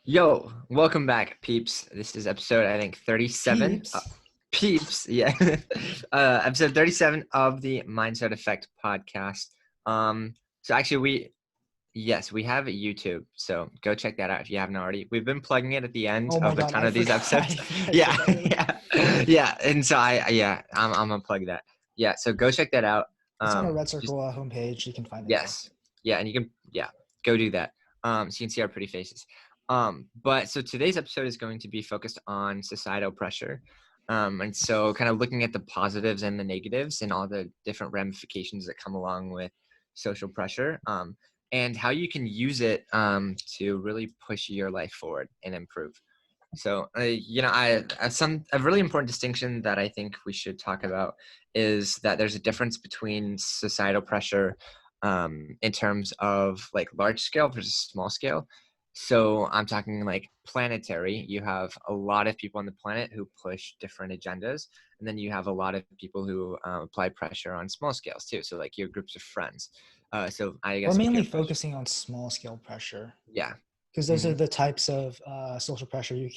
Yo, welcome back, peeps. This is episode, I think, 37. Peeps. Peeps, yeah. Episode 37 of the Mindset Effect podcast. So actually, we have a YouTube, so go check that out if you haven't already. We've been plugging it at the end Oh my of a God, ton I of these forgot. I episodes. think I Yeah, did that already. yeah. And so I'm gonna plug that. Yeah, so go check that out. It's on our Red Just Circle homepage. You can find it there. Yes. Yeah, and you can go do that. So you can see our pretty faces. But so today's episode is going to be focused on societal pressure. And so kind of looking at the positives and the negatives and all the different ramifications that come along with social pressure. And how you can use it to really push your life forward and improve. So, a really important distinction that I think we should talk about is that there's a difference between societal pressure in terms of like large scale versus small scale. So I'm talking like planetary. You have a lot of people on the planet who push different agendas, and then you have a lot of people who apply pressure on small scales too. So like your groups of friends. So I We're guess mainly peer pressure. focusing on small scale pressure Yeah. because those Mm-hmm. are the types of social pressure you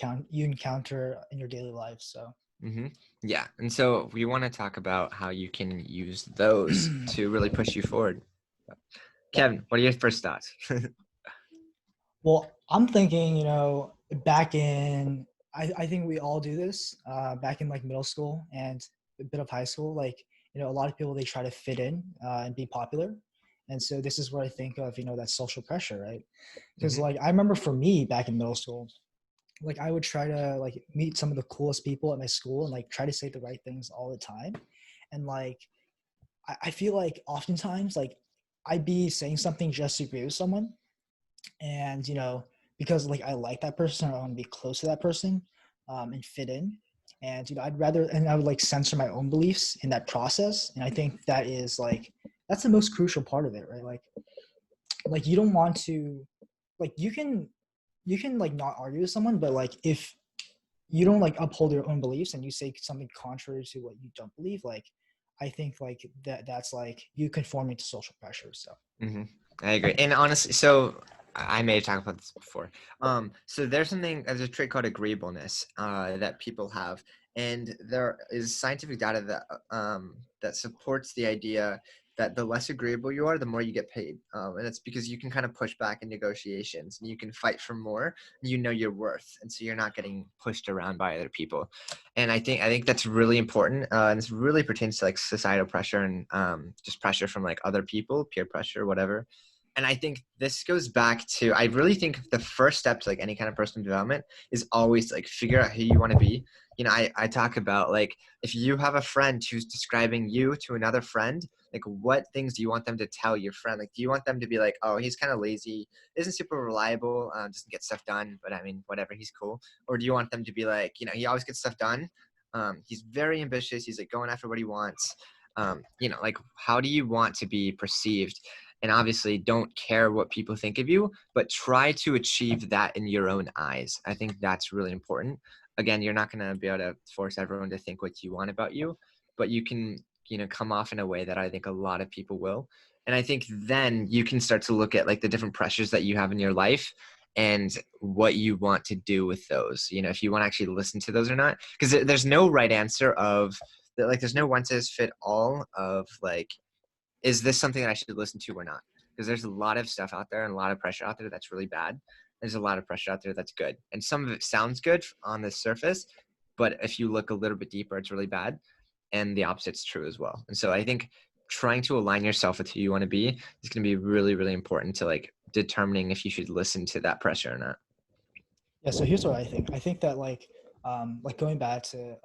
encounter in your daily life. So, Mm-hmm. Yeah. And so we want to talk about how you can use those to really push you forward. yeah. Kevin, what are your first thoughts? Well, I'm thinking, back in, I think we all do this back in like middle school and a bit of high school. Like, a lot of people, they try to fit in and be popular. And so this is where I think of, that social pressure, right? Because Mm-hmm. like I remember for me back in middle school, like I would try to like meet some of the coolest people at my school and like try to say the right things all the time. And like I feel like oftentimes like I'd be saying something just to agree with someone. And because like I like that person or I want to be close to that person and fit in. And I would like censor my own beliefs in that process. And I think that is like that's the most crucial part of it, right? Like you don't want to like you can like not argue with someone, but like if you don't like uphold your own beliefs and you say something contrary to what you don't believe, like I think like that's like you conforming to social pressure. So Mm-hmm. I agree. And honestly, so I may have talked about this before. So there's a trait called agreeableness that people have, and there is scientific data that supports the idea that the less agreeable you are, the more you get paid. And it's because you can kind of push back in negotiations and you can fight for more. You know your worth, and so you're not getting pushed around by other people. And I think that's really important, and this really pertains to like societal pressure and just pressure from like other people, peer pressure, whatever. And I think this goes back to, I really think the first step to like any kind of personal development is always like figure out who you want to be. I talk about like if you have a friend who's describing you to another friend, like what things do you want them to tell your friend? Like, do you want them to be like, oh, he's kind of lazy, isn't super reliable, doesn't get stuff done, but I mean, whatever, he's cool. Or do you want them to be like, he always gets stuff done. He's very ambitious. He's like going after what he wants. Like how do you want to be perceived? And obviously don't care what people think of you, but try to achieve that in your own eyes. I think that's really important. Again, you're not going to be able to force everyone to think what you want about you, but you can, come off in a way that I think a lot of people will. And I think then you can start to look at like the different pressures that you have in your life and what you want to do with those, if you want to actually listen to those or not, because there's no right answer of like, there's no one size fit all of like, is this something that I should listen to or not? Because there's a lot of stuff out there and a lot of pressure out there that's really bad. There's a lot of pressure out there that's good. And some of it sounds good on the surface, but if you look a little bit deeper, it's really bad. And the opposite's true as well. And so I think trying to align yourself with who you want to be is going to be really, really important to like determining if you should listen to that pressure or not. yeah, so here's what I think. I think that like going back to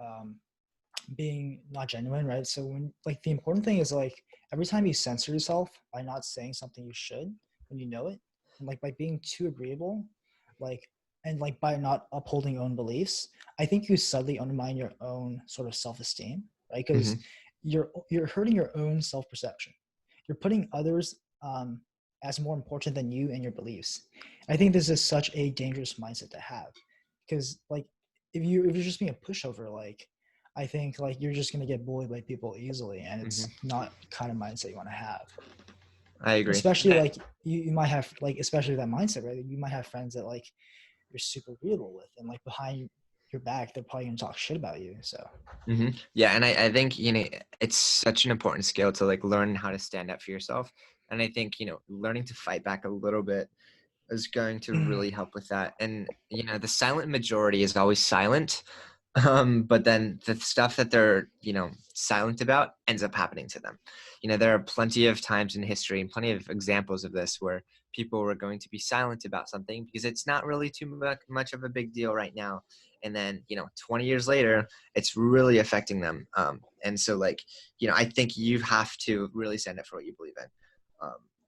being not genuine, right? So when like the important thing is like every time you censor yourself by not saying something you should when you know it, and like by being too agreeable, like and like by not upholding your own beliefs, I think you subtly undermine your own sort of self-esteem, right? Because Mm-hmm. you're hurting your own self-perception. You're putting others as more important than you and your beliefs. I think this is such a dangerous mindset to have because like if you're just being a pushover, like I think like you're just gonna get bullied by people easily, and Mm-hmm. it's not the kind of mindset you want to have. I agree. Especially like you might have like especially that mindset, right? You might have friends that like you're super agreeable with, and like behind your back, they're probably gonna talk shit about you. So Yeah, and I think it's such an important skill to like learn how to stand up for yourself, and I think learning to fight back a little bit is going to really help with that. And the silent majority is always silent, but then the stuff that they're silent about ends up happening to them. There are plenty of times in history and plenty of examples of this where people were going to be silent about something because it's not really too much of a big deal right now, and then 20 years later it's really affecting them. And so like I think you have to really stand up for what you believe in.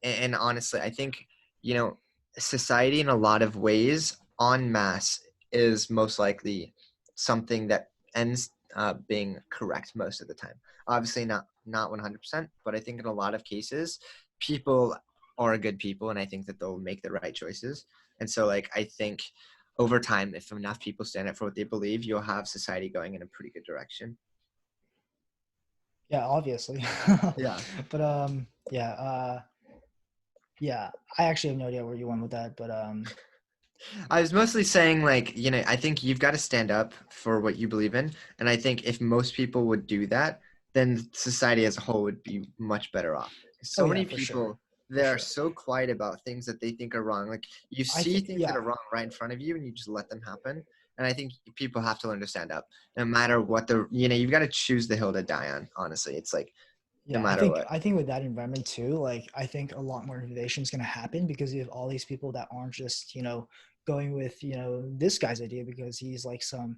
And honestly, I think you know society in a lot of ways en masse is most likely something that ends being correct most of the time. Obviously not 100%, but I think in a lot of cases people are good people, and I think that they'll make the right choices. And so like I think over time, if enough people stand up for what they believe, you'll have society going in a pretty good direction. yeah, obviously. Yeah. But yeah, yeah. I actually have no idea where you went with that, but I was mostly saying, like, I think you've got to stand up for what you believe in. And I think if most people would do that, then society as a whole would be much better off. 'Cause oh so yeah, many for sure, people, for they're sure. so quiet about things that they think are wrong. Like, you I see think things that yeah, are wrong right in front of you and you just let them happen. And I think people have to learn to stand up no matter what you've got to choose the hill to die on, honestly. It's like, no yeah. I matter think what. I think with that environment too, like I think a lot more innovation is going to happen because you have all these people that aren't just going with this guy's idea because he's like some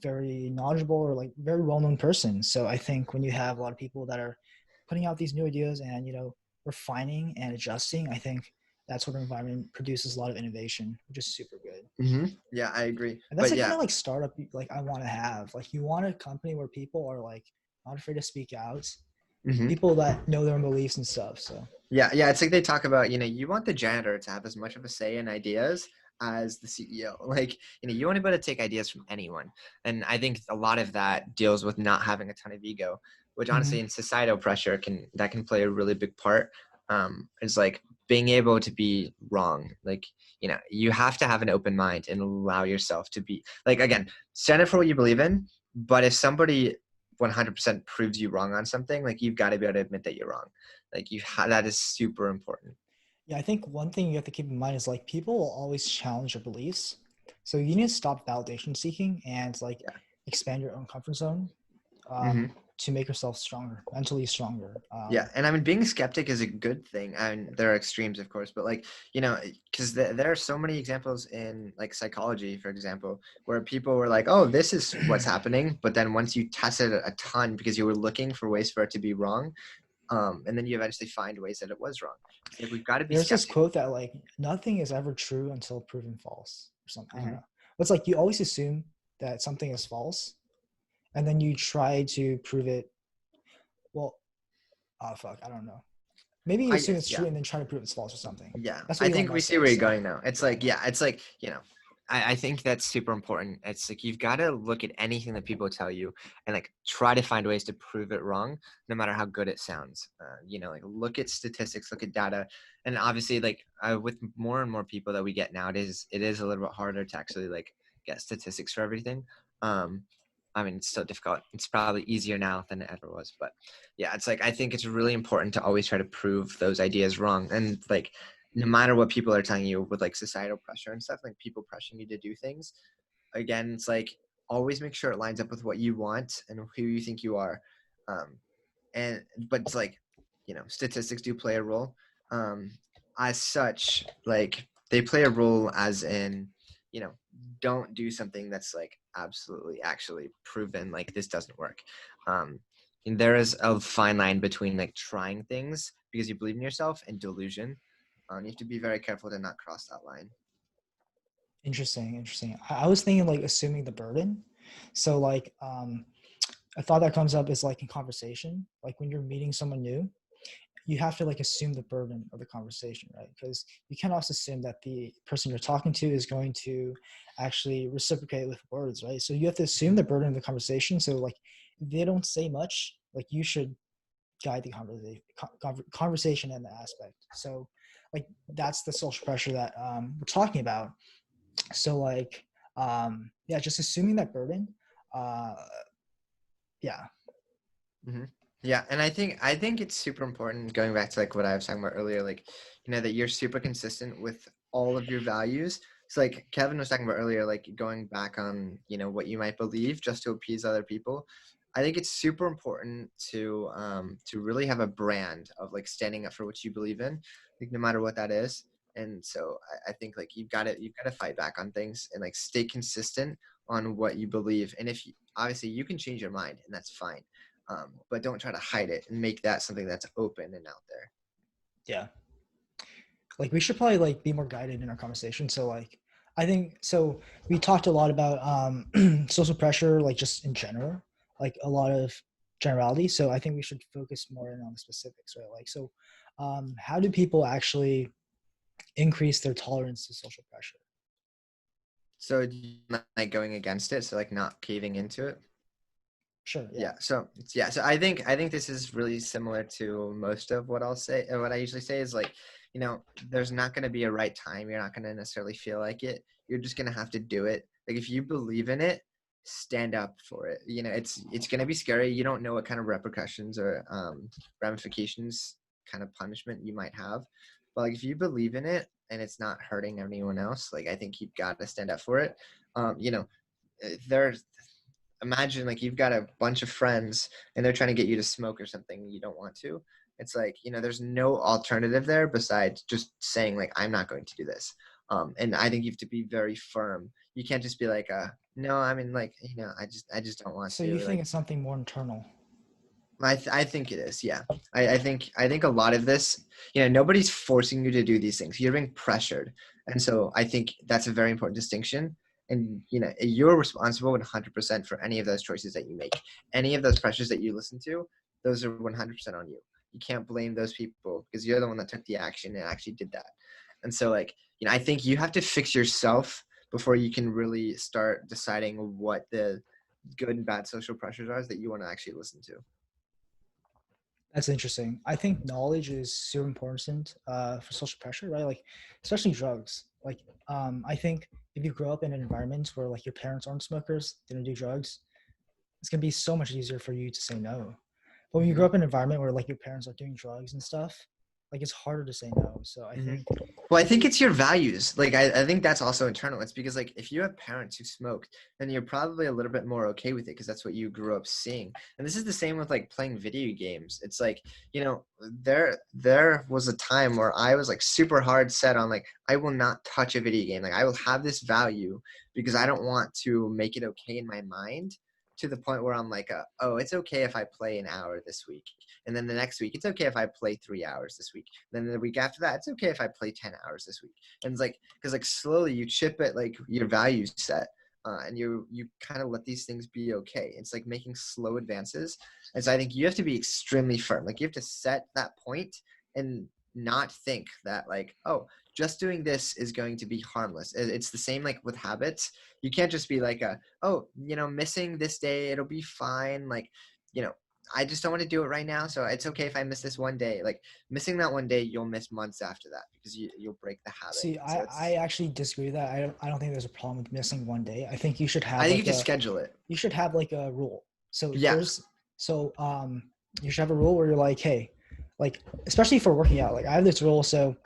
very knowledgeable or like very well known person. So I think when you have a lot of people that are putting out these new ideas and refining and adjusting, I think that sort of environment produces a lot of innovation, which is super good. Yeah, I agree. And that's But the kind yeah. of like startup like I want to have. Like you want a company where people are like not afraid to speak out, hmm people that know their own beliefs and stuff. So Yeah, it's like they talk about, you want the janitor to have as much of a say in ideas as the CEO. Like, you want to be able to take ideas from anyone. And I think a lot of that deals with not having a ton of ego, which mhm. honestly in societal pressure can play a really big part. It's like being able to be wrong. Like, you have to have an open mind and allow yourself to be like, again, stand up for what you believe in. But if somebody 100% proves you wrong on something, like you've got to be able to admit that you're wrong. Like that is super important. Yeah, I think one thing you have to keep in mind is like people will always challenge your beliefs. So you need to stop validation seeking and like Yeah. expand your own comfort zone hmm to make yourself stronger, mentally stronger. Yeah, and I mean, being a skeptic is a good thing. And there are extremes, of course, but like because there are so many examples in like psychology, for example, where people were like, "Oh, this is what's happening," but then once you tested it a ton because you were looking for ways for it to be wrong, and then you eventually find ways that it was wrong. It's like we've got to be There's this skeptical. quote that like nothing is ever true until proven false or something. I don't hmm know. It's like you always assume that something is false and then you try to prove it. Well, oh fuck, I don't know. Maybe you I assume guess, it's yeah. true and then try to prove it's false or something. Yeah, That's I what Elon think we Musk see where says. you're So going now. It's like, yeah, it's like, I think that's super important. It's like you've got to look at anything that people tell you and like try to find ways to prove it wrong, no matter how good it sounds. Like look at statistics, look at data, and obviously, like with more and more people that we get nowadays, it is a little bit harder to actually like get statistics for everything. Um, I mean, it's still difficult. It's probably easier now than it ever was, but yeah, it's like I think it's really important to always try to prove those ideas wrong, and like no matter what people are telling you with like societal pressure and stuff, like people pressuring you to do things, again, it's like always make sure it lines up with what you want and who you think you are. um and but it's like statistics do play a role. um as such, like they play a role as in you know don't do something that's like absolutely actually proven like this doesn't work. And there is a fine line between like trying things because you believe in yourself and delusion. You have to be very careful to not cross that line. interesting, interesting. I was thinking like assuming the burden. So like a thought that comes up is like in conversation, like when you're meeting someone new, you have to like assume the burden of the conversation, right? Because you cannot assume that the person you're talking to is going to actually reciprocate with words, right? So you have to assume the burden of the conversation. So like if they don't say much, like you should guide the conversation and the aspect. So like that's the social pressure that we're talking about. So like yeah, just assuming that burden. Uh, yeah, Hmm. Yeah, and I think it's super important going back to like what I was talking about earlier, like that you're super consistent with all of your values. So like Kevin was talking about earlier, like going back on what you might believe just to appease other people. I think it's super important to really have a brand of like standing up for what you believe in, like no matter what that is. And so I think like you've got to fight back on things and like stay consistent on what you believe. And if obviously you can change your mind and that's fine, but don't try to hide it and make that something that's open and out there. yeah. Like we should probably like be more guided in our conversation. So like I think so. We talked a lot about social pressure, like just in general, like a lot of generality. So I think we should focus more in on the specifics, right? Like so, how do people actually increase their tolerance to social pressure? So do you like going against it, so like not caving into it. Sure. Yeah. So I think this is really similar to most of what I'll say. What I usually say is like, there's not going to be a right time. You're not going to necessarily feel like it. You're just going to have to do it. Like if you believe in it, stand up for it. It's going to be scary. You don't know what kind of repercussions or ramifications, kind of punishment you might have. But like if you believe in it and it's not hurting anyone else, like I think you've got to stand up for it. There's imagine like you've got a bunch of friends and they're trying to get you to smoke or something and you don't want to. It's like there's no alternative there besides just saying like I'm not going to do this. And I think you have to be very firm. You can't just be like no, I mean like I just don't want So you to. think Like it's something more internal? I think it is, yeah. I think a lot of this, nobody's forcing you to do these things. You're being pressured, and so I think that's a very important distinction. And you're responsible 100% for any of those choices that you make. Any of those pressures that you listen to, those are 100% on you. You can't blame those people because you're the one that took the action and actually did that. And so, like, I think you have to fix yourself before you can really start deciding what the good and bad social pressures are that you want to actually listen to. That's interesting. I think knowledge is super important for social pressure, right? Like, especially drugs. Like, I think if you grow up in an environment where like your parents aren't smokers, they don't do drugs, it's gonna be so much easier for you to say no. But when you grow Hmm. up in an environment where like your parents are doing drugs and stuff, like it's harder to say no. So I Hmm. think Well, I if think you, it's your values. Like, I think that's also internal. It's because, like, if you have parents who smoke, then you're probably a little bit more okay with it because that's what you grew up seeing. And this is the same with like playing video games. It's like, there was a time where I was like super hard set on like I will not touch a video game. Like, I will have this value because I don't want to make it okay in my mind to the point where I'm like, oh, it's okay if I play an hour this week. And then the next week, it's okay if I play 3 hours this week. Then the week after that, it's okay if I play 10 hours this week. And it's like, because like slowly you chip at like your value set, and you kind of let these things be okay. It's like making slow advances. And so I think you have to be extremely firm. Like you have to set that point and not think that like, oh, just doing this is going to be harmless. It's the same like with habits. You can't just be like, oh, missing this day, it'll be fine. Like, you know, I just don't want to do it right now. So it's okay if I miss this one day. Like missing that one day, you'll miss months after that because you'll break the habit. see, And so I actually disagree with that. I don't think there's a problem with missing one day. I think you should I have think you like have to a schedule it. you should have like a rule. So Yeah. there's so you should have a rule where you're like, hey, like especially for working out, like I have this rule. So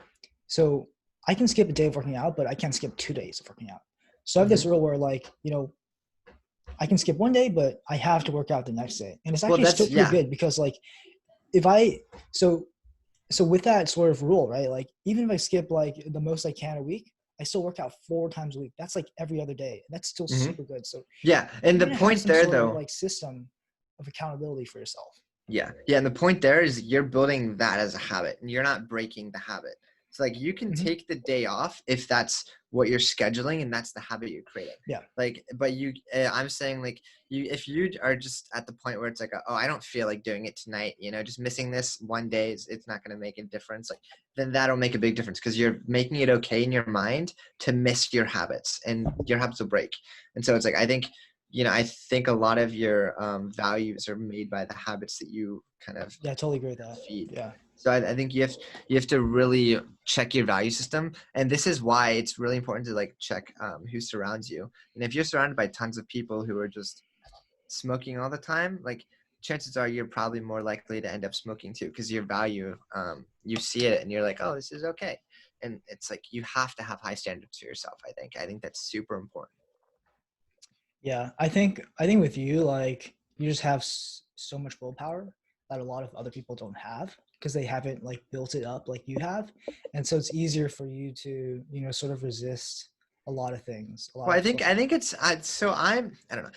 I can skip a day of working out, but I can't skip 2 days of working out. So I have this Hmm. rule where like, I can skip one day, but I have to work out the next day. And it's Well, actually still that's pretty yeah. good because like if I so so with that sort of rule, right? Like even if I skip like the most I can a week, I still work out 4 times a week. That's like every other day. That's still Hmm. super good. So Yeah. And you the need to have point some there, sort of though, like system of accountability for yourself. yeah. Yeah. And the point there is you're building that as a habit and you're not breaking the habit. So like you can Hmm. take the day off if that's what you're scheduling and that's the habit you're creating. Yeah. Like, but I'm saying like if you are just at the point where it's like, oh, I don't feel like doing it tonight, just missing this one day it's not going to make a difference. Like, then that'll make a big difference because you're making it okay in your mind to miss your habits and your habits will break. And so it's like, I think a lot of your values are made by the habits that you kind of Yeah, I totally agree with that. feed. Yeah. So I think you have to really check your value system, and this is why it's really important to like check who surrounds you. And if you're surrounded by tons of people who are just smoking all the time, like chances are you're probably more likely to end up smoking too, because your value, you see it and you're like, oh, this is okay. And it's like you have to have high standards for yourself. I think that's super important. Yeah, I think with you, like you just have so much willpower that a lot of other people don't have because they haven't like built it up like you have, and so it's easier for you to sort of resist a lot of things, a lot Well, I of think social I think pressure. it's so I don't know.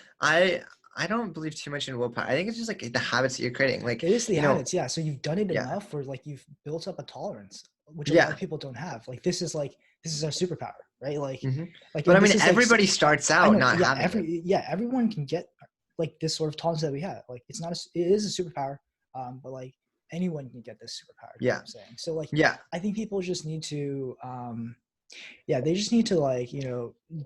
I don't believe too much in willpower. I think it's just like the habits that you're creating. Like, It is the you know, habits, yeah. So you've done it yeah. enough, or like you've built up a tolerance, which a lot of Yeah. people don't have. Like this is our superpower, right? Hmm. Like, But I and mean, this is like everybody starts I out know, not yeah. having it. Everyone can get like this sort of tolerance that we have. Like, it is a superpower, but like anyone can get this superpower. You know what Yeah. I'm saying? So like, Yeah. I think people just need to, yeah, they just need to like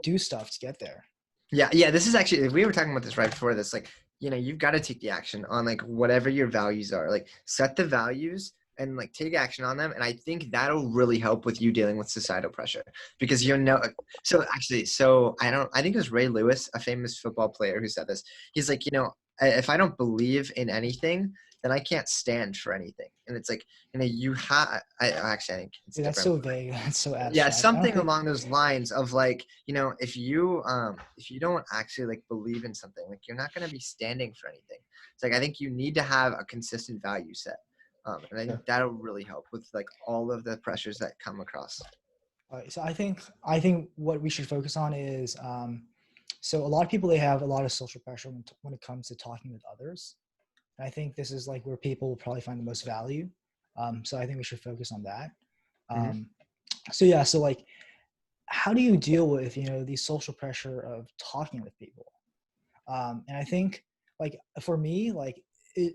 do stuff to get there. Yeah, yeah. This is actually we were talking about this right before this. Like, you've got to take the action on like whatever your values are. Like, set the values and like take action on them. And I think that'll really help with you dealing with societal pressure because So actually, I think it was Ray Lewis, a famous football player, who said this. He's like, if I don't believe in anything, then I can't stand for anything. And it's like, you have. I think it's Dude, that's different. so vague. That's so Yeah, abstract. I don't something think. along those lines of like, if you don't actually like believe in something, like you're not going to be standing for anything. It's like I think you need to have a consistent value set, and I think Sure. that'll really help with like all of the pressures that come across. All right, so I think what we should focus on is so a lot of people, they have a lot of social pressure when it comes to talking with others. And I think this is like where people will probably find the most value. So I think we should focus on that. Hmm. Um, so yeah, so like, how do you deal with the social pressure of talking with people? And I think like for me, it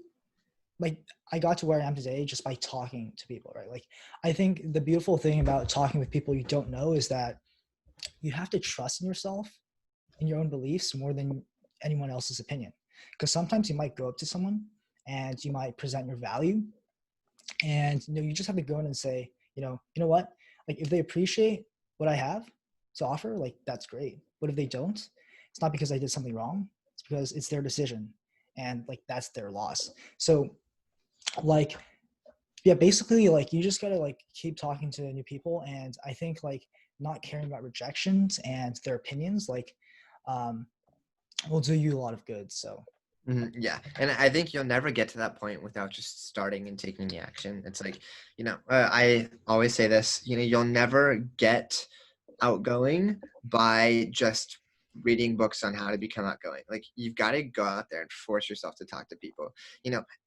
like I got to where I am today just by talking to people, right? Like I think the beautiful thing about talking with people you don't know is that you have to trust in yourself and your own beliefs more than anyone else's opinion. Because sometimes you might go up to someone and you might present your value, and you just have to go in and say, you know what? Like if they appreciate what I have to offer, like that's great. But if they don't, it's not because I did something wrong. It's because it's their decision, and like that's their loss. So like yeah, basically like you just gotta like keep talking to new people, and I think like not caring about rejections and their opinions um will do you a lot of good. So Yeah, and I think you'll never get to that point without just starting and taking the action. It's like, I always say this, you'll never get outgoing by just reading books on how to become outgoing. Like, you've got to go out there and force yourself to talk to people.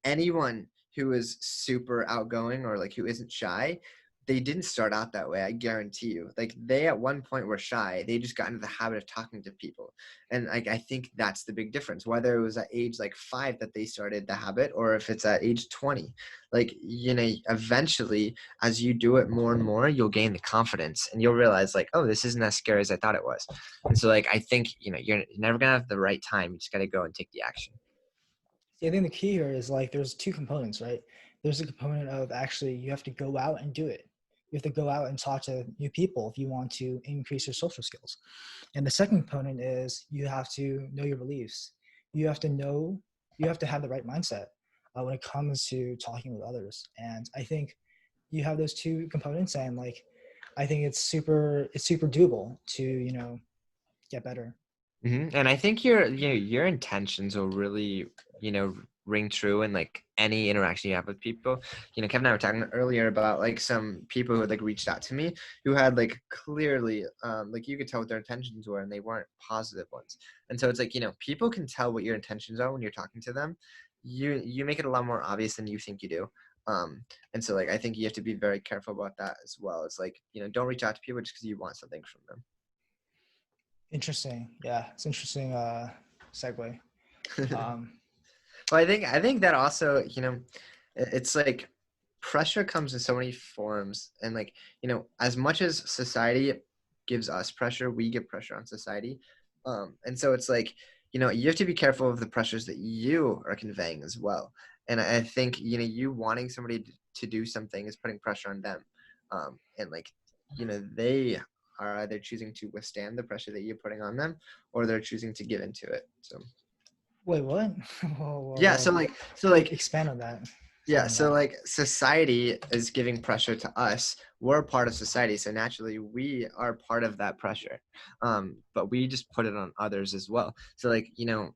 Anyone who is super outgoing or like who isn't shy, they didn't start out that way. I guarantee you. Like, they at one point were shy. They just got into the habit of talking to people. And like, I think that's the big difference, whether it was at age like 5 that they started the habit, or if it's at age 20. Like, eventually, as you do it more and more, you'll gain the confidence and you'll realize like, oh, this isn't as scary as I thought it was. And so like, I think, you're never gonna have the right time. You just got to go and take the action. see, I think the key here is like there's two components, right? There's a component of actually you have to go out and do it. You have to go out and talk to new people if you want to increase your social skills. And the second component is you have to know your beliefs. You have to know, you have to have the right mindset when it comes to talking with others. And I think you have those two components, and like I think it's super doable to get better. And I think your intentions will really, ring true in like any interaction you have with people. Kevin and I were talking earlier about like some people who had like reached out to me who had like clearly, like you could tell what their intentions were and they weren't positive ones. And so it's like, people can tell what your intentions are when you're talking to them. You make it a lot more obvious than you think you do. And so like I think you have to be very careful about that as well. It's like, don't reach out to people just because you want something from Interesting. Yeah, it's interesting segue. them. Um, Well, I think that also, it's like pressure comes in so many forms, and like, as much as society gives us pressure, we give pressure on society. And so it's like, you have to be careful of the pressures that you are conveying as well. And I think, you wanting somebody to do something is putting pressure on them. And like, they are either choosing to withstand the pressure that you're putting on them, or they're choosing to give into it. So Wait, what? Whoa, whoa, yeah, whoa. Expand on that. yeah, Expand on so that. like society is giving pressure to us. We're part of society, so naturally we are part of that pressure. But we just put it on others as well. So like,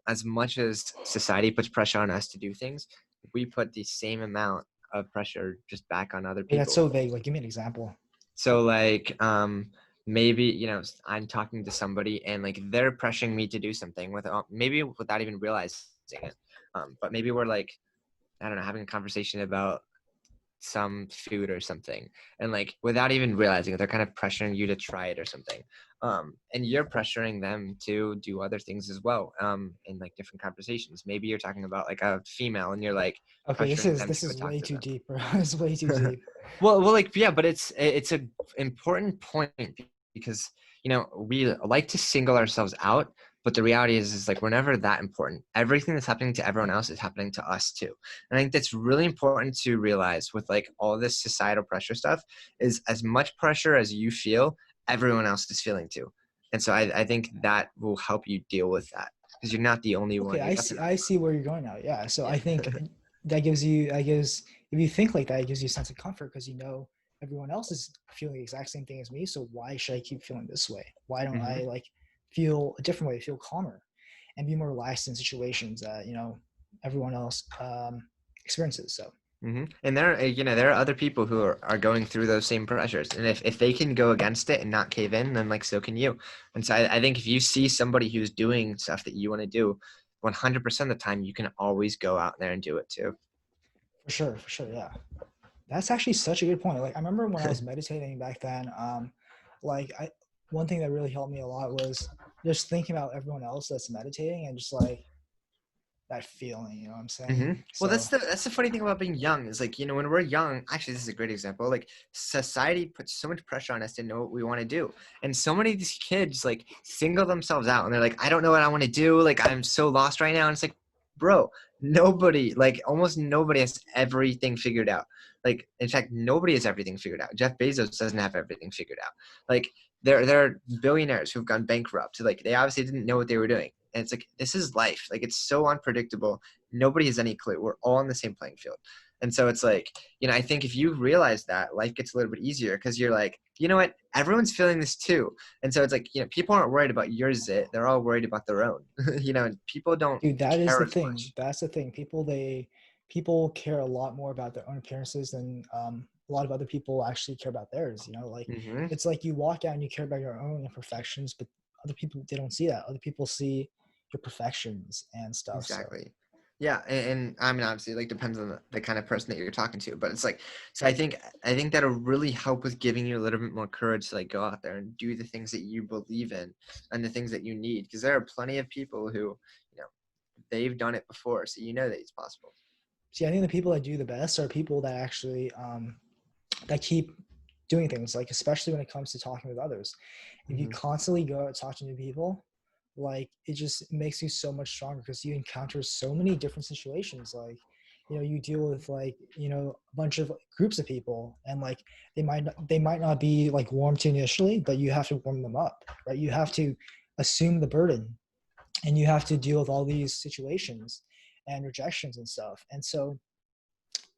as much as society puts pressure on us to do things, we put the same amount of pressure just back on other Wait, that's people. so vague. Like, give me an example. So like, maybe, I'm talking to somebody and like they're pressuring me to do something maybe without even realizing it. But maybe we're like, I don't know, having a conversation about some food or something, and like without even realizing it, they're kind of pressuring you to try it or something. And you're pressuring them to do other things as well, in like different conversations. Maybe you're talking about like a female and you're like Okay, pressuring them this to go is talk way to too them. deep, bro. It's way too deep. Well, like, yeah, but it's a important point, because we like to single ourselves out, but the reality is like we're never that important. Everything that's happening to everyone else is happening to us too. And I think that's really important to realize with like all this societal pressure stuff, is as much pressure as you feel, everyone else is feeling too. And so I think that will help you deal with that, because you're not the only Okay, one. You're definitely I see where you're going now. Yeah, so I think yeah. I guess if you think like that, it gives you a sense of comfort because you know everyone else is feeling the exact same thing as me. So why should I keep feeling this way? Why don't Hmm. I like feel a different way, feel calmer, and be more relaxed in situations that everyone else experiences? So And there are other people who are going through those same pressures, and if they can go against it and not cave in, then like so can you. And so I think if you see somebody who's doing stuff that you want to do, 100% of the time you can always go out there and do it too. for sure, yeah. That's actually such a good point. Like I remember when I was meditating back then, like I one thing that really helped me a lot was just thinking about everyone else that's meditating and just like that feeling, you know what I'm saying? Well, So that's the funny thing about being young is like, when we're young, actually, this is a great example. Like society puts so much pressure on us to know what we want to do. And so many of these kids like single themselves out and they're like, I don't know what I want to do. Like, I'm so lost right now. And it's like, bro, nobody, like almost nobody has everything figured out. Like, in fact, nobody has everything figured out. Jeff Bezos doesn't have everything figured out. Like, there are billionaires who've gone bankrupt. So, like, they obviously didn't know what they were doing. And it's like, this is life. Like, it's so unpredictable. Nobody has any clue. We're all on the same playing field. And so it's like, I think if you realize that, life gets a little bit easier, because you're like, you know what, everyone's feeling this too. And so it's like, people aren't worried about your zit. They're all worried about their own. And people don't dude, that is care the as thing. much. That's the thing. People care a lot more about their own appearances than a lot of other people actually care about theirs. You know, like Hmm. it's like you walk out and you care about your own imperfections, but other people they don't see that. Other people see your perfections and stuff. So Exactly. Yeah, and I mean, obviously, like depends on the kind of person that you're talking to, but it's like, so I think that'll really help with giving you a little bit more courage to like go out there and do the things that you believe in and the things that you need, because there are plenty of people who, you know, they've done it before, so you know that it's possible. see, I think the people that do the best are people that actually that keep doing things. Like especially when it comes to talking with others, if you Hmm. constantly go out talking to people, like it just makes you so much stronger because you encounter so many different situations. Like you deal with like a bunch of groups of people, and like they might not be like warm to initially, but you have to warm them up, right? You have to assume the burden, and you have to deal with all these situations and rejections and stuff. And so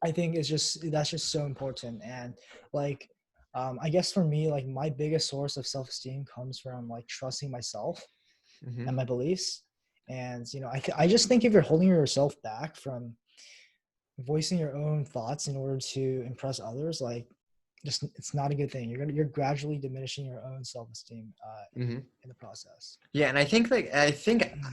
I think that's just so important. And like I guess for me, like my biggest source of self-esteem comes from like trusting myself Hmm. and my beliefs. And I just think if you're holding yourself back from voicing your own thoughts in order to impress others, like just it's not a good thing. You're gradually diminishing your own self-esteem Hmm. in the process. Yeah, and I think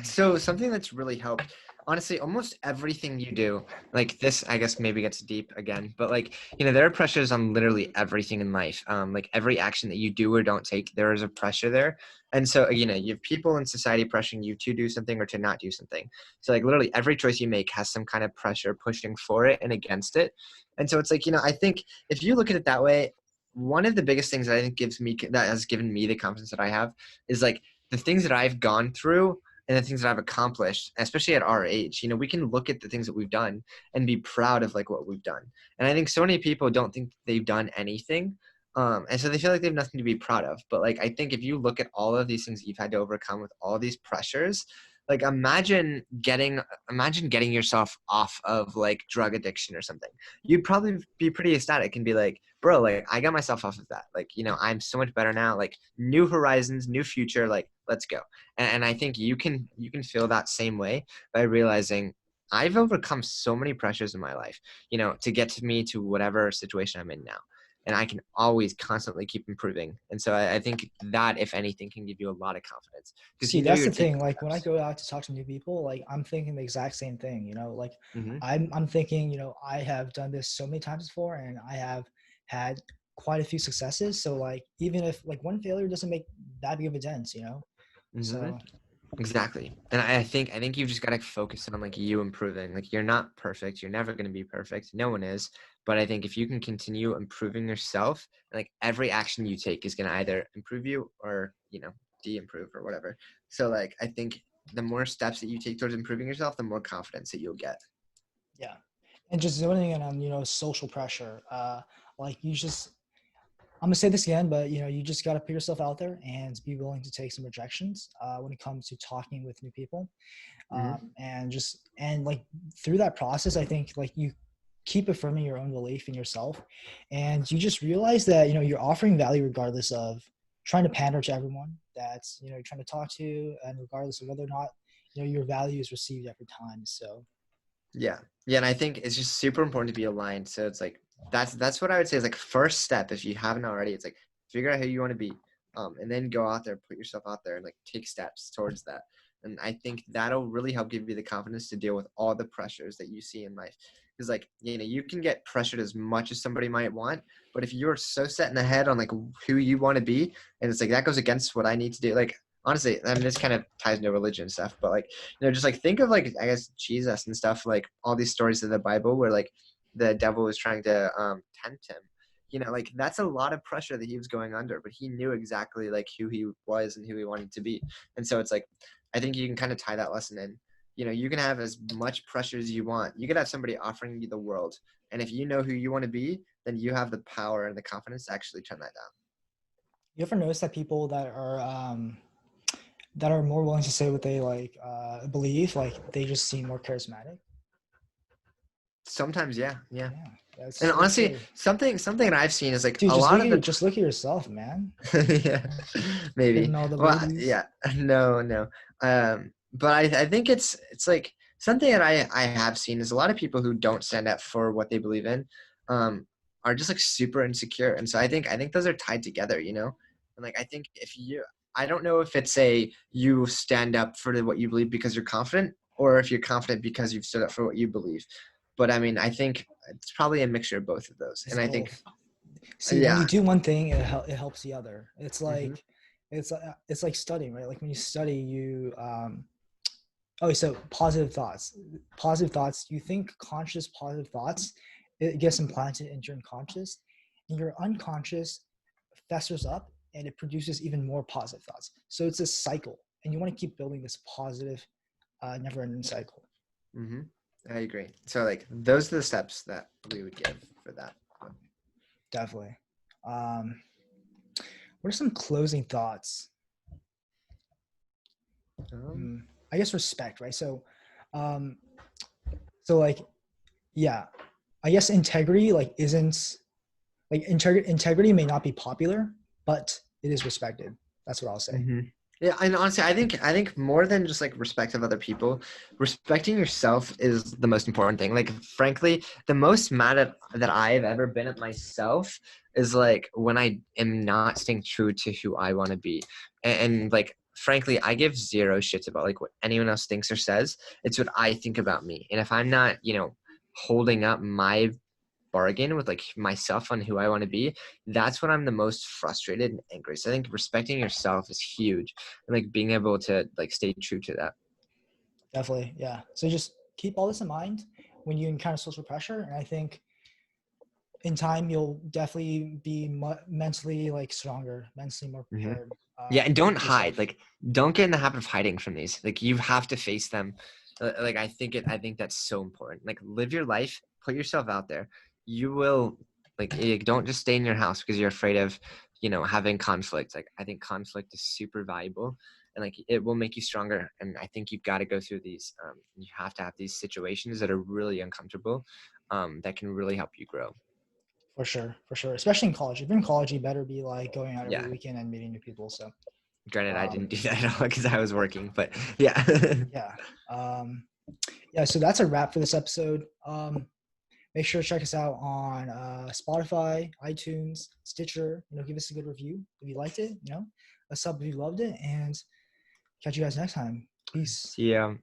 so something that's really helped, honestly, almost everything you do, like this, I guess maybe gets deep again, but like, there are pressures on literally everything in life. Like every action that you do or don't take, there is a pressure there. And so, you have people in society pressuring you to do something or to not do something. So like literally every choice you make has some kind of pressure pushing for it and against it. And so it's like, I think if you look at it that way, one of the biggest things that I think that has given me the confidence that I have is like the things that I've gone through and the things that I've accomplished, especially at our age, we can look at the things that we've done and be proud of like what we've done. And I think so many people don't think they've done anything. And so they feel like they have nothing to be proud of. But like, I think if you look at all of these things that you've had to overcome with all these pressures, like imagine getting yourself off of like drug addiction or something. You'd probably be pretty ecstatic and be like, bro, like I got myself off of that. Like, I'm so much better now. Like new horizons, new future, like let's go. And I think you can feel that same way by realizing I've overcome so many pressures in my life, to get to me to whatever situation I'm in now. And I can always constantly keep improving. And so I think that, if anything, can give you a lot of confidence because See, that's you're the taking thing. Like when I steps. go out to talk to new people, like I'm thinking the exact same thing, like Hmm. I'm thinking, I have done this so many times before and I have had quite a few successes. So like even if like one failure doesn't make that big of a dent. Hmm. So Exactly. And I think you've just got to focus on like you improving. Like you're not perfect. You're never going to be perfect. No one is. But I think if you can continue improving yourself, like every action you take is going to either improve you or, de-improve or whatever. So like I think the more steps that you take towards improving yourself, the more confidence that you'll get. yeah. And just zoning in on, social pressure. Like I'm gonna say this again, but you just gotta put yourself out there and be willing to take some rejections when it comes to talking with new people. Hmm. And like through that process, I think like you keep affirming your own belief in yourself, and you just realize that you're offering value regardless of trying to pander to everyone that's you're trying to talk to, and regardless of whether or not your value is received every time. So Yeah. Yeah. And I think it's just super important to be aligned. So it's like, that's what I would say is like first step. If you haven't already, it's like figure out who you want to be. And then go out there, put yourself out there and like take steps towards that. And I think that'll really help give you the confidence to deal with all the pressures that you see in life. Because like, you can get pressured as much as somebody might want, but if you're so set in the head on like who you want to be, and it's like that goes against what I need to do, like honestly, I mean, this kind of ties into religion and stuff, but like, just like think of like I guess Jesus and stuff, like all these stories of the Bible where like the devil was trying to tempt him. Like that's a lot of pressure that he was going under, but he knew exactly like who he was and who he wanted to be. And so it's like I think you can kind of tie that lesson in. You can have as much pressure as you want. You could have somebody offering you the world, and if you know who you want to be, then you have the power and the confidence to actually turn that down. you ever notice that people that are more willing to say what they like believe, like they just seem more charismatic? Sometimes, yeah, yeah. Yeah, that's And so honestly, true. something that I've seen is like Dude, a just lot look at of your, the just look at yourself, man. yeah, maybe. Hitting all the Well, babies. yeah, no, no. But I think it's like something that I have seen is a lot of people who don't stand up for what they believe in, um, are just like super insecure, and so I think those are tied together. And like I think I don't know if it's you stand up for what you believe because you're confident, or if you're confident because you've stood up for what you believe. But I mean, I think it's probably a mixture of both of those, It's and I think both. See, when you yeah. do one thing, it helps the other. Hmm. It's like studying, right? Like when you study, oh, so positive thoughts. Positive thoughts. You think conscious positive thoughts. It gets implanted into your unconscious, and your unconscious festers up, and it produces even more positive thoughts. So it's a cycle, and you want to keep building this positive, never-ending cycle. Hmm. I agree. So like those are the steps that we would give for that. Definitely. Um, what are some closing thoughts? Um, Hmm, I guess respect, right? Um, so like, yeah, I guess integrity like isn't like integrity may not be popular, but it is respected. That's what I'll say. hmm. Yeah, and honestly, I think more than just like respect of other people, respecting yourself is the most important thing. Like, frankly, the most mad at that I've ever been at myself is like when I am not staying true to who I want to be, and like frankly, I give zero shits about like what anyone else thinks or says. It's what I think about me, and if I'm not, holding up my bargain with like myself on who I want to be, that's when I'm the most frustrated and angry. So I think respecting yourself is huge, and like being able to like stay true to that. Definitely, yeah. So just keep all this in mind when you encounter social pressure, and I think in time you'll definitely be mentally like stronger, mentally more Hmm. prepared Yeah, and to don't keep hide. yourself. Like don't get in the habit of hiding from these. Like, you have to face them. Like, I think that's so important. Like, live your life, put yourself out there. You will, like, don't just stay in your house because you're afraid of, having conflict. Like, I think conflict is super valuable, and like it will make you stronger. And I think you've got to go through these. You have to have these situations that are really uncomfortable, that can really help you grow. For sure, for sure. Especially in college. If you're in college, you better be like going out every Yeah. weekend and meeting new people. So Granted, I didn't um, do that at all because I was working, but yeah. yeah. Um, yeah, so that's a wrap for this episode. Make sure to check us out on Spotify, iTunes, Stitcher. Give us a good review if you liked it. A sub if you loved it, and catch you guys next time. Peace. See ya.